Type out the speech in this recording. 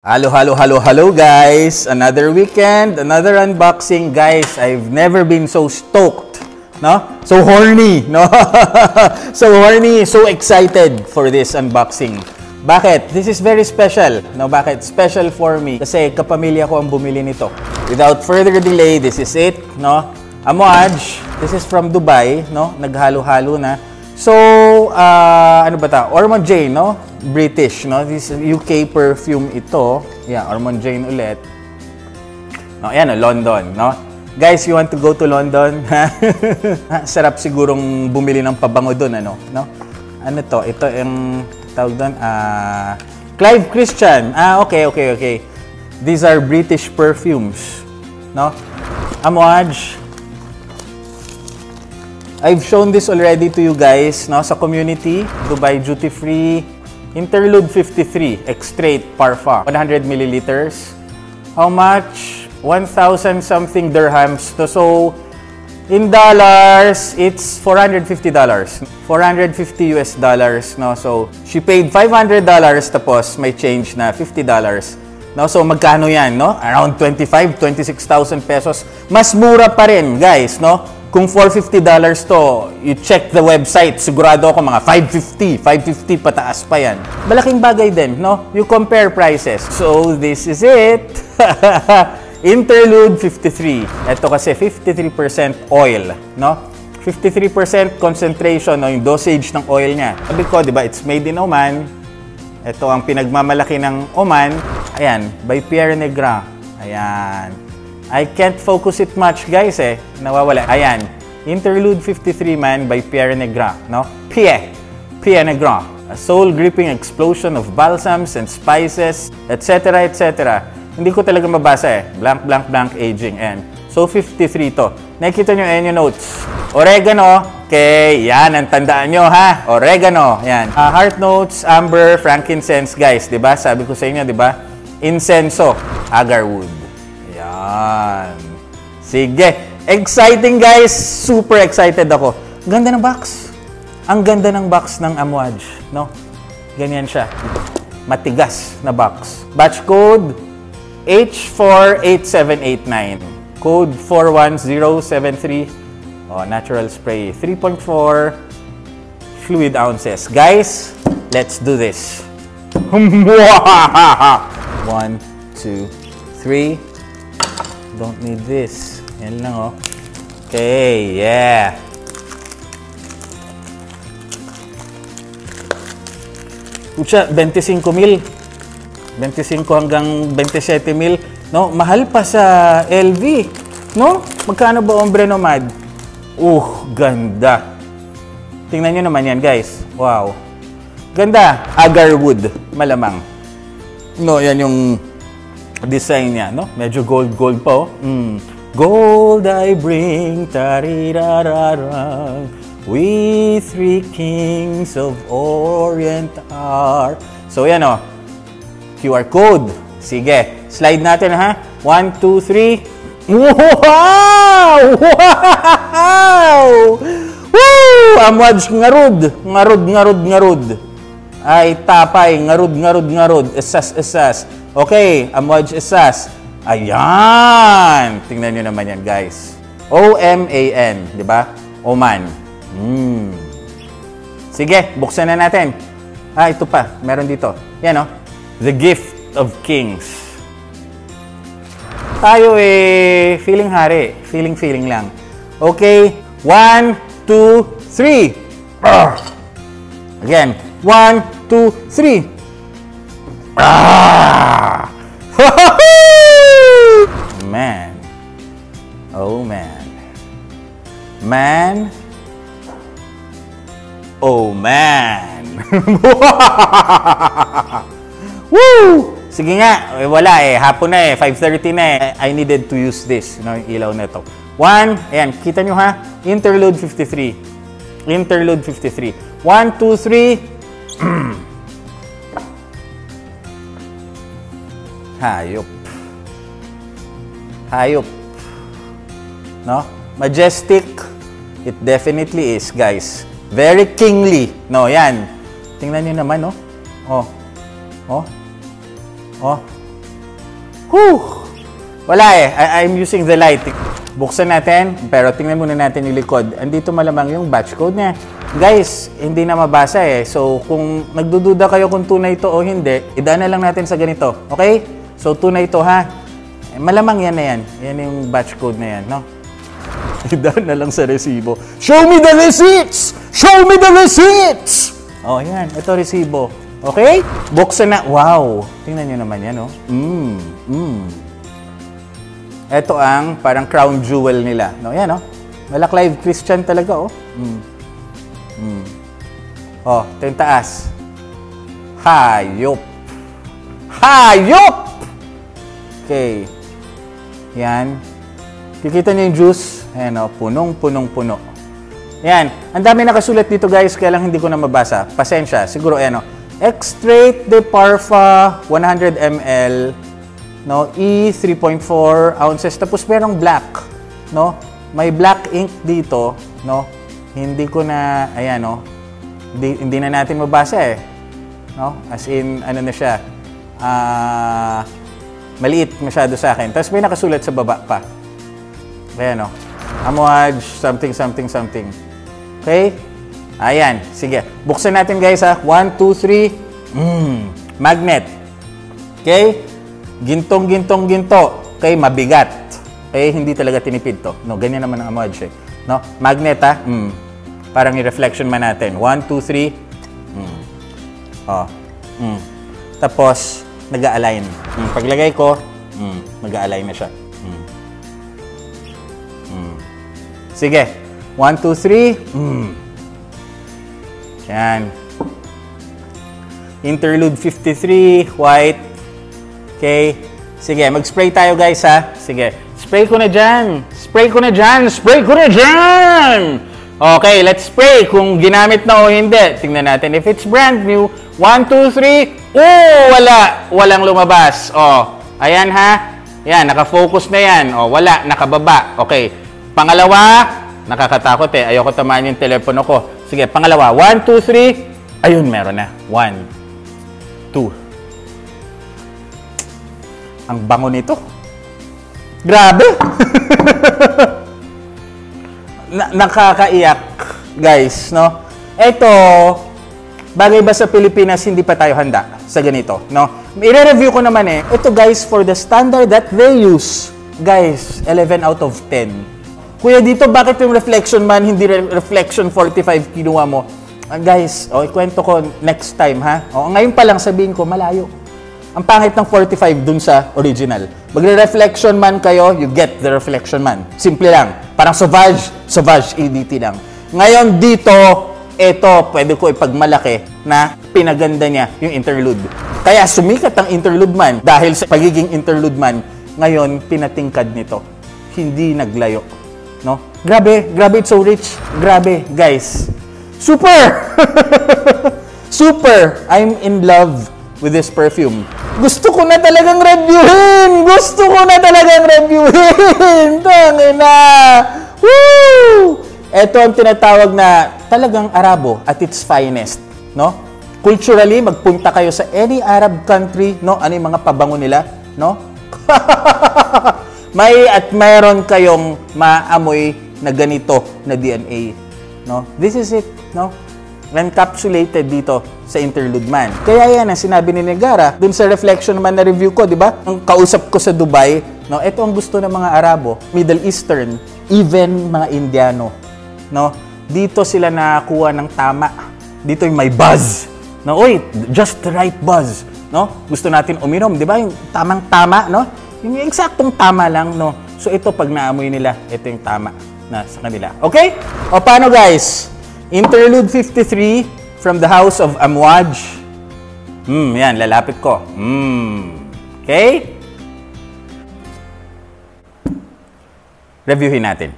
Hello guys! Another weekend, another unboxing. Guys, I've never been so stoked, no? So horny, no? So horny, so excited for this unboxing. Bakit? This is very special, no? Bakit? Special for me kasi kapamilya ko ang bumili nito. Without further delay, this is it, no? Amouage, this is from Dubai, no? Naghalo-halo na. So, ano ba ta? Ormond Jane, no? British, no? This is UK perfume ito. Yeah, Ormond Jane ulit. No, ayan, London, no? Guys, you want to go to London? Sarap sigurong bumili ng pabango doon, ano? No? Ano to? Ito yung tawag doon, Clive Christian. Okay. These are British perfumes, no? Amouage. I've shown this already to you guys, no, sa community. Dubai Duty Free, Interlude 53, Extrait Parfum, 100 milliliters. How much? 1,000 something dirhams. So, in dollars, it's $450. $450 US dollars, no? So, she paid $500 tapos may change na $50. No? So, magkano yan, no? Around 26,000 pesos. Mas mura pa rin, guys, no? Kung $450 to, you check the website, sigurado ako mga $550 pataas pa yan. Malaking bagay din, no? You compare prices. So, this is it. Interlude 53. Ito kasi 53% oil, no? 53% concentration, no? Yung dosage ng oil niya. Sabi ko, di ba, it's made in Oman. Ito ang pinagmamalaki ng Oman. Ayan, by Pierre Negrin. Ayan. I can't focus it much, guys, eh. Nawawala. Ayan. Interlude 53 man by Pierre Negrin, no? Pierre Negrin. A soul-gripping explosion of balsams and spices, etc., etc. Hindi ko talaga mabasa, eh. Blank aging. And so, 53 to. Nakikita nyo, ayan yung notes. Oregano. Okay, yan. Ang tandaan nyo, ha? Oregano. Yan. Heart notes, amber, frankincense, guys. Diba? Sabi ko sa inyo, diba? Incenso, agarwood. Yan. Sige. Exciting, guys. Super excited ako. Ganda ng box. Ang ganda ng box ng Amouage, no? Ganyan siya. Matigas na box. Batch code H48789. Code 41073. Oh, natural spray. 3.4 fluid ounces. Guys, let's do this. 1, 2, 3. Don't need this. Yan lang, oh. Okay, yeah. Pucha, 25 mil. 25 hanggang 27 mil. No? Mahal pa sa LV. No? Magkano ba Ombre Nomad? Ganda. Tingnan nyo naman yan, guys. Wow. Ganda. Agarwood. Malamang. No, yan yung design niya, no? Medyo gold pa, oh. Gold I bring, tarirararang, we three kings of Orient are. So, yan, oh. QR code. Sige. Slide natin, ha? 1, 2, 3. Wow! Wow! Woo! Amouage ngarud. Ngarud. Ay, tapay. Ngarud. Esas. Okay, Amouage Esas. Ayan! Tingnan nyo naman yan, guys. O-M-A-N, di ba? Oman. Sige, buksan na natin. Ito pa. Meron dito. Yan, oh. The Gift of Kings. Tayo, feeling hari. Feeling lang. Okay, 1, 2, 3. Again, 1, 2, 3. Man. Oh, man. Man. Oh, man. Woo! Sige nga. Wala, hapon na, 5:30 na, I needed to use this. You know, yung ilaw na ito. 1. Ayan, kita nyo, ha? Interlude 53. 1, 2, 3. Hayop. No? Majestic. It definitely is, guys. Very kingly. No, yan. Tingnan nyo naman, no? Oh. Whew! Wala eh. I'm using the light. Buksan natin, pero tingnan muna natin yung likod. Andito malamang yung batch code niya. Guys, hindi na mabasa eh. So, kung nagdududa kayo kung tunay ito o hindi, idaan na lang natin sa ganito. Okay? So, tunay ito ha. Malamang yan na yan. Yan yung batch code na yan, no? Idaan na lang sa resibo. Show me the receipts! Show me the receipts! Oh, yan. Ito resibo. Okay? Buksan na. Wow! Tingnan nyo naman yan, no? Ito ang parang crown jewel nila. No, yan, oh. Malak-live Christian talaga, oh. Oh, ito yung taas. Hayop. Hayop! Okay. Yan. Kikita niyo yung juice. Ayan, oh. Punong-punong-puno. Yan. Ang dami nakasulat dito, guys, kaya lang hindi ko na mabasa. Pasensya. Siguro, ayan, oh. Extrait de Parfa, 100 ml. No, E 3.4 ounces, tapos merong black, no? May black ink dito, no? Hindi ko na, ayan, no? Hindi na natin mabasa eh. No? As in, ano na siya? Maliit masyado sa akin. Tapos may nakasulat sa baba pa. Ayan, no? Amouage, something, something, something. Okay? Ayan, sige. Buksan natin, guys, ha? 1, 2, 3. Magnet. Okay? Gintong. Okay, mabigat. Okay, hindi talaga tinipid to. No, ganyan naman ang amouage eh. No, magnet ha. Parang i-reflection man natin. 1, 2, 3. Oh. Tapos nag-a-align. Paglagay ko, nag-a-align na siya. Sige. 1, 2, 3. Yan. Interlude 53, white. Okay. Sige, mag-spray tayo, guys, ha? Sige. Spray ko na dyan. Spray ko na dyan. Spray ko na dyan! Okay, let's spray kung ginamit na o hindi. Tingnan natin. If it's brand new, 1, 2, 3. Oh, wala. Walang lumabas. Oh, ayan, ha? Yan, nakafocus na yan. Oh, wala. Nakababa. Okay. Pangalawa, nakakatakot eh. Ayoko tamaan yung telepono ko. Sige, pangalawa. 1, 2, 3. Ayun, meron na. 1, 2. Ang bango nito. Grabe! Nakakaiyak, guys, no? Ito, bagay ba sa Pilipinas hindi pa tayo handa sa ganito, no? I-review ko naman eh. Ito, guys, for the standard that they use, guys, 11 out of 10. Kuya, dito, bakit yung reflection man, hindi reflection 45 kinuha mo? Guys, ikwento ko next time, ha? Ngayon pa lang sabihin ko, malayo. Ang pangit ng 45 dun sa original. Magre-reflection man kayo, you get the reflection man. Simple lang. Parang Sauvage EDT lang. Ngayon dito, ito, pwede ko ipagmalaki na pinaganda niya yung interlude. Kaya sumikat ang interlude man dahil sa pagiging interlude man, ngayon pinatingkad nito. Hindi naglayo. No? Grabe, it's so rich. Grabe, guys. Super! Super! I'm in love with this perfume. Gusto ko na talagang reviewin! Tangina! Woo! Ito ang tinatawag na talagang Arabo at its finest, no? Culturally, magpunta kayo sa any Arab country, no? Ano yung mga pabango nila, no? Mayroon kayong maamoy na ganito na DNA, no? This is it, no? Encapsulated dito sa interlude man. Kaya yan ang sinabi ni Negara dun sa reflection man na review ko, di ba? Ang kausap ko sa Dubai, no? Ito ang gusto ng mga Arabo, Middle Eastern, even mga Indiano, no? Dito sila nakakuha ng tama. Dito yung may buzz. No, oy, just the right buzz, no? Gusto natin uminom, di ba? Yung tamang-tama, no? Yung eksaktong tama lang, no? So ito pag naamoy nila, ito yung tama na sa kanila. Okay? O paano, guys? Interlude 53 from the house of Amouage. Yan, lalapit ko. Okay? Reviewin natin.